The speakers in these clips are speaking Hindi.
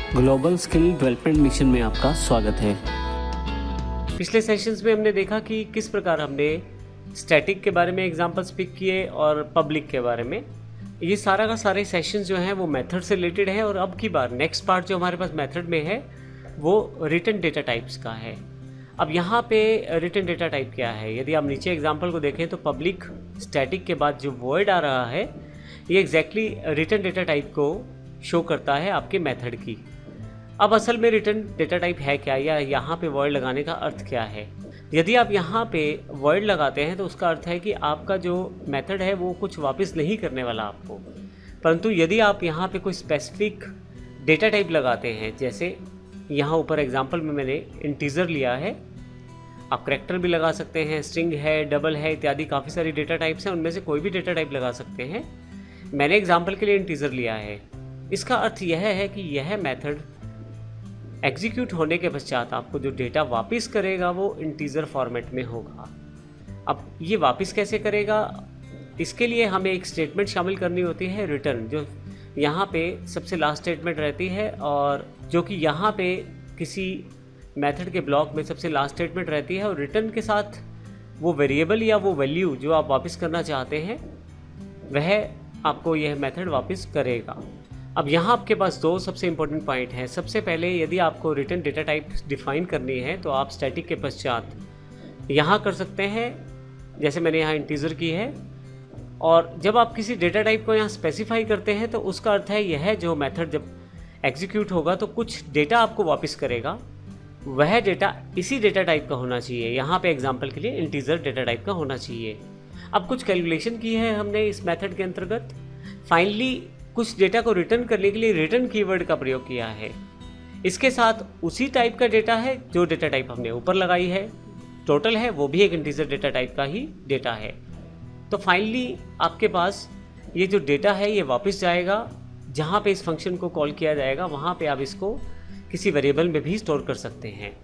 ग्लोबल स्किल डेवलपमेंट मिशन में आपका स्वागत है। पिछले सेशंस में हमने देखा कि किस प्रकार हमने स्टैटिक के बारे में एग्जांपल्स पिक किए और पब्लिक के बारे में। ये सारा का सारे सेशंस जो हैं वो मेथड से रिलेटेड है और अब की बार नेक्स्ट पार्ट जो हमारे पास मेथड में है वो रिटन डेटा टाइप्स का है। अब यहाँ पे रिटन डेटा टाइप क्या है, यदि आप नीचे एग्जांपल को देखें तो पब्लिक स्टैटिक के बाद जो वॉइड आ रहा है ये एग्जैक्टली रिटन डेटा टाइप को शो करता है आपके मेथड की। अब असल में रिटर्न डेटा टाइप है क्या, या यहाँ पे वर्ड लगाने का अर्थ क्या है। यदि आप यहाँ पे वर्ड लगाते हैं तो उसका अर्थ है कि आपका जो मेथड है वो कुछ वापस नहीं करने वाला आपको, परंतु यदि आप यहाँ पे कोई स्पेसिफिक डेटा टाइप लगाते हैं, जैसे यहाँ ऊपर एग्जांपल में मैंने इंटीजर लिया है, आप करैक्टर भी लगा सकते हैं, स्ट्रिंग है, डबल है, इत्यादि काफ़ी सारी डेटा टाइप्स हैं, उनमें से कोई भी डेटा टाइप लगा सकते हैं। मैंने एग्जाम्पल के लिए इंटीजर लिया है। इसका अर्थ यह है कि यह मेथड एग्जीक्यूट होने के पश्चात आपको जो डेटा वापस करेगा वो इंटीजर फॉर्मेट में होगा। अब ये वापस कैसे करेगा, इसके लिए हमें एक स्टेटमेंट शामिल करनी होती है रिटर्न, जो यहाँ पे सबसे लास्ट स्टेटमेंट रहती है और जो कि यहाँ पे किसी मेथड के ब्लॉक में सबसे लास्ट स्टेटमेंट रहती है, और रिटर्न के साथ वो वेरिएबल या वो वैल्यू जो आप वापस करना चाहते हैं वह आपको यह मेथड वापस करेगा। अब यहाँ आपके पास दो सबसे इम्पोर्टेंट पॉइंट हैं। सबसे पहले यदि आपको रिटर्न डेटा टाइप डिफाइन करनी है तो आप स्टैटिक के पश्चात यहाँ कर सकते हैं, जैसे मैंने यहाँ इंटीजर की है। और जब आप किसी डेटा टाइप को यहाँ स्पेसिफाई करते हैं तो उसका अर्थ है यह जो मेथड जब एग्जीक्यूट होगा तो कुछ डेटा आपको वापस करेगा, वह डेटा इसी डेटा टाइप का होना चाहिए। यहाँ पे एग्जाम्पल के लिए इंटीजर डेटा टाइप का होना चाहिए। अब कुछ कैलकुलेशन की है हमने इस मेथड के अंतर्गत। फाइनली कुछ डेटा को रिटर्न करने के लिए रिटर्न कीवर्ड का प्रयोग किया है। इसके साथ उसी टाइप का डेटा है जो डेटा टाइप हमने ऊपर लगाई है, टोटल है, वो भी एक इंटीजर डेटा टाइप का ही डेटा है। तो फाइनली आपके पास ये जो डेटा है ये वापस जाएगा, जहाँ पे इस फंक्शन को कॉल किया जाएगा वहाँ पे आप इसको किसी वेरिएबल में भी स्टोर कर सकते हैं।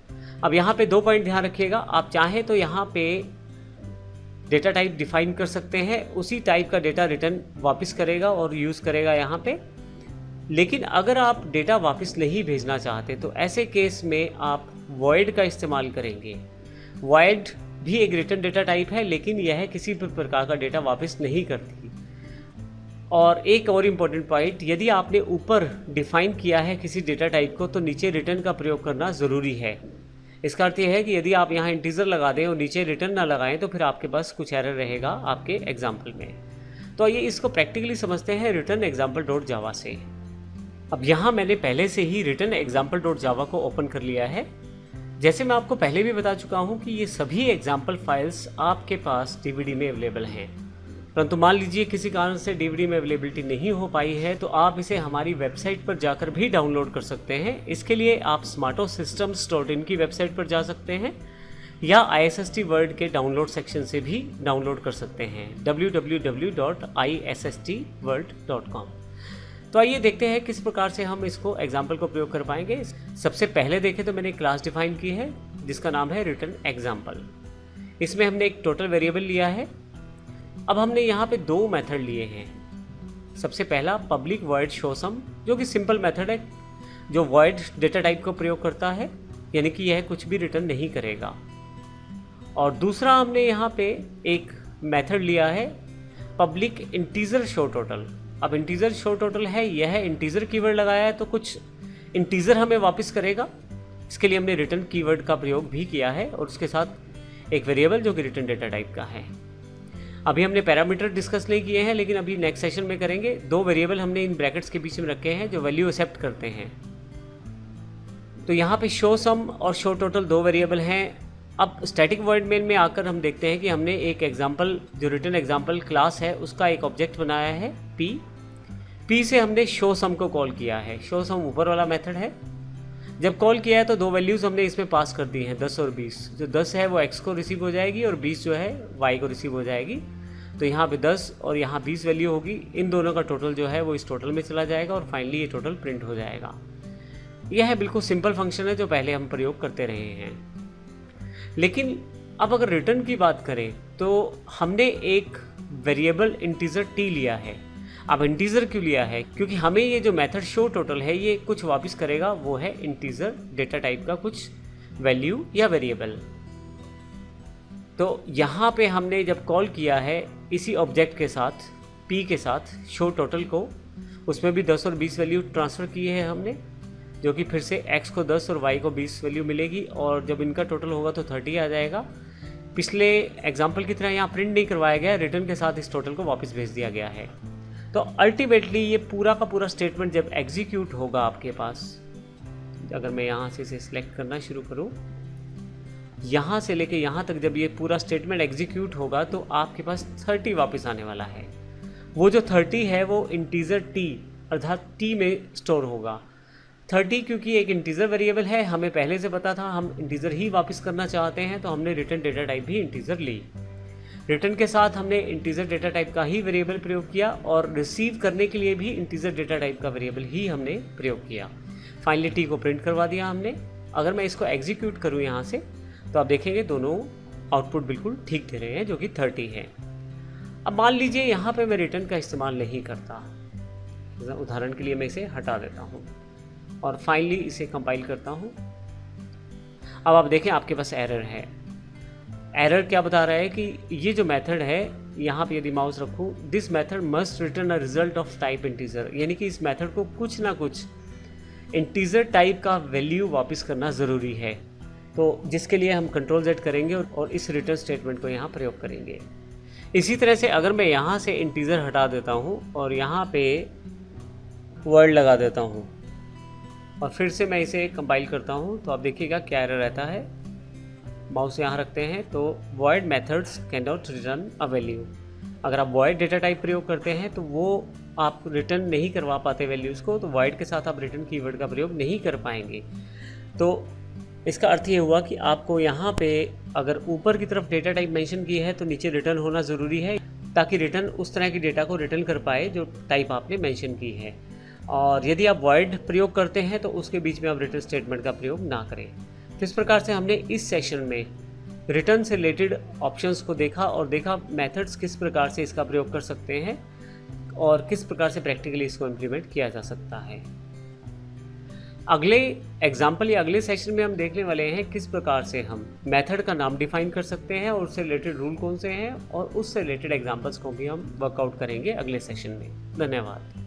अब यहाँ पे दो पॉइंट ध्यान रखिएगा, आप चाहें तो यहाँ पे डेटा टाइप डिफाइन कर सकते हैं, उसी टाइप का डेटा रिटर्न वापस करेगा और यूज़ करेगा यहाँ पे। लेकिन अगर आप डेटा वापस नहीं भेजना चाहते तो ऐसे केस में आप वॉइड का इस्तेमाल करेंगे। वॉइड भी एक रिटर्न डेटा टाइप है, लेकिन यह किसी भी प्रकार का डेटा वापस नहीं करती। और एक और इम्पोर्टेंट पॉइंट, यदि आपने ऊपर डिफाइन किया है किसी डेटा टाइप को तो नीचे रिटर्न का प्रयोग करना ज़रूरी है। इसका अर्थ यह है कि यदि आप यहाँ इंटीजर लगा दें और नीचे रिटर्न ना लगाएं तो फिर आपके पास कुछ एरर रहेगा आपके एग्जाम्पल में। तो आइए इसको प्रैक्टिकली समझते हैं रिटर्न एग्जाम्पल डॉट जावा से। अब यहाँ मैंने पहले से ही रिटर्न एग्जाम्पल डॉट जावा को ओपन कर लिया है। जैसे मैं आपको पहले भी बता चुका हूँ कि ये सभी एग्जाम्पल फाइल्स आपके पास डीवीडी में अवेलेबल हैं, परंतु मान लीजिए किसी कारण से डीवीडी में अवेलेबिलिटी नहीं हो पाई है तो आप इसे हमारी वेबसाइट पर जाकर भी डाउनलोड कर सकते हैं। इसके लिए आप smartosystems.in की वेबसाइट पर जा सकते हैं या ISST वर्ड के डाउनलोड सेक्शन से भी डाउनलोड कर सकते हैं www.issstworld.com। तो आइए देखते हैं किस प्रकार से हम इसको एग्जाम्पल को प्रयोग कर पाएंगे। सबसे पहले देखें तो मैंने क्लास डिफाइन की है जिसका नाम है रिटर्न एग्जाम्पल। इसमें हमने एक टोटल वेरिएबल लिया है। अब हमने यहाँ पे दो मेथड लिए हैं। सबसे पहला पब्लिक वॉइड शो सम, जो कि सिंपल मेथड है जो वॉइड डेटा टाइप को प्रयोग करता है, यानी कि यह कुछ भी रिटर्न नहीं करेगा। और दूसरा हमने यहाँ पे एक मेथड लिया है पब्लिक इंटीजर शो टोटल। अब इंटीजर शो टोटल है, यह इंटीजर कीवर्ड लगाया है तो कुछ इंटीजर हमें वापस करेगा। इसके लिए हमने रिटर्न कीवर्ड का प्रयोग भी किया है और उसके साथ एक वेरिएबल जो कि रिटर्न डेटा टाइप का है। अभी हमने पैरामीटर डिस्कस नहीं किए हैं, लेकिन अभी नेक्स्ट सेशन में करेंगे। दो वेरिएबल हमने इन ब्रैकेट्स के बीच में रखे हैं जो वैल्यू एक्सेप्ट करते हैं। तो यहाँ पे शो सम और शो टोटल दो वेरिएबल हैं। अब स्टैटिक वर्ड मेन में आकर हम देखते हैं कि हमने एक एग्जांपल जो रिटर्न एग्जांपल क्लास है उसका एक ऑब्जेक्ट बनाया है पी से हमने शो सम को कॉल किया है। शो सम ऊपर वाला मेथड है। जब कॉल किया है तो दो वैल्यूज़ हमने इसमें पास कर दी हैं, 10 और 20। जो 10 है वो x को रिसीव हो जाएगी और 20 जो है y को रिसीव हो जाएगी। तो यहाँ पे 10 और यहाँ 20 वैल्यू होगी, इन दोनों का टोटल जो है वो इस टोटल में चला जाएगा और फाइनली ये टोटल प्रिंट हो जाएगा। यह है बिल्कुल सिंपल फंक्शन है जो पहले हम प्रयोग करते रहे हैं। लेकिन अब अगर रिटर्न की बात करें तो हमने एक वेरिएबल इंटीजर t लिया है। अब इंटीजर क्यों लिया है? क्योंकि हमें ये जो मेथड शो टोटल है ये कुछ वापस करेगा, वो है इंटीजर डेटा टाइप का कुछ वैल्यू या वेरिएबल। तो यहाँ पे हमने जब कॉल किया है इसी ऑब्जेक्ट के साथ p के साथ शो टोटल को, उसमें भी 10 और 20 वैल्यू ट्रांसफ़र की है हमने, जो कि फिर से x को 10 और y को 20 वैल्यू मिलेगी, और जब इनका टोटल होगा तो 30 आ जाएगा। पिछले एग्जाम्पल की तरह यहाँ प्रिंट नहीं करवाया गया, रिटर्न के साथ इस टोटल को वापस भेज दिया गया है। तो अल्टीमेटली ये पूरा का पूरा स्टेटमेंट जब एग्जीक्यूट होगा आपके पास, अगर मैं यहाँ से इसे सिलेक्ट करना शुरू करूँ, यहाँ से लेके यहाँ तक जब ये पूरा स्टेटमेंट एग्जीक्यूट होगा तो आपके पास 30 वापस आने वाला है। वो जो 30 है वो इंटीजर t अर्थात t में स्टोर होगा। 30 क्योंकि एक इंटीजर वेरिएबल है, हमें पहले से पता था हम इंटीजर ही वापस करना चाहते हैं, तो हमने रिटर्न डेटा टाइप भी इंटीजर ली। रिटर्न के साथ हमने इंटीजर डेटा टाइप का ही वेरिएबल प्रयोग किया और रिसीव करने के लिए भी इंटीजर डेटा टाइप का वेरिएबल ही हमने प्रयोग किया। फाइनली t को प्रिंट करवा दिया हमने। अगर मैं इसको एग्जीक्यूट करूँ यहाँ से तो आप देखेंगे दोनों आउटपुट बिल्कुल ठीक दे रहे हैं, जो कि 30 है। अब मान लीजिए यहाँ पे मैं रिटर्न का इस्तेमाल नहीं करता, उदाहरण के लिए मैं इसे हटा देता हूँ और फाइनली इसे कंपाइल करता हूँ। अब आप देखें आपके पास एरर है। एरर क्या बता रहा है कि ये जो मेथड है, यहाँ पे यदि माउस रखूँ, this method must return a result of type integer, यानी कि इस मेथड को कुछ ना कुछ इंटीजर टाइप का वैल्यू वापस करना ज़रूरी है। तो जिसके लिए हम कंट्रोल Z करेंगे और इस रिटर्न स्टेटमेंट को यहाँ प्रयोग करेंगे। इसी तरह से अगर मैं यहाँ से इंटीजर हटा देता हूँ और यहाँ पे वर्ड लगा देता हूँ और फिर से मैं इसे कंपाइल करता हूँ, तो आप देखिएगा क्या एरर रहता है। माउस यहाँ रखते हैं तो void methods can not return a value. अगर आप वॉइड डेटा टाइप प्रयोग करते हैं तो वो आप रिटर्न नहीं करवा पाते वैल्यूज़ को, तो वॉइड के साथ आप रिटर्न कीवर्ड का प्रयोग नहीं कर पाएंगे। तो इसका अर्थ ये हुआ कि आपको यहाँ पे अगर ऊपर की तरफ डेटा टाइप मेंशन की है तो नीचे रिटर्न होना ज़रूरी है, ताकि रिटर्न उस तरह की डेटा को रिटर्न कर पाए जो टाइप आपने मेंशन की है। और यदि आप वॉइड प्रयोग करते हैं तो उसके बीच में आप रिटर्न स्टेटमेंट का प्रयोग ना करें। तो इस प्रकार से हमने इस सेशन में रिटर्न से रिलेटेड ऑप्शंस को देखा और देखा मेथड्स किस प्रकार से इसका प्रयोग कर सकते हैं और किस प्रकार से प्रैक्टिकली इसको इम्प्लीमेंट किया जा सकता है। अगले एग्जाम्पल या अगले सेशन में हम देखने वाले हैं किस प्रकार से हम मेथड का नाम डिफाइन कर सकते हैं और उससे रिलेटेड रूल कौन से हैं, और उससे रिलेटेड एग्जाम्पल्स को भी हम वर्कआउट करेंगे अगले सेशन में। धन्यवाद।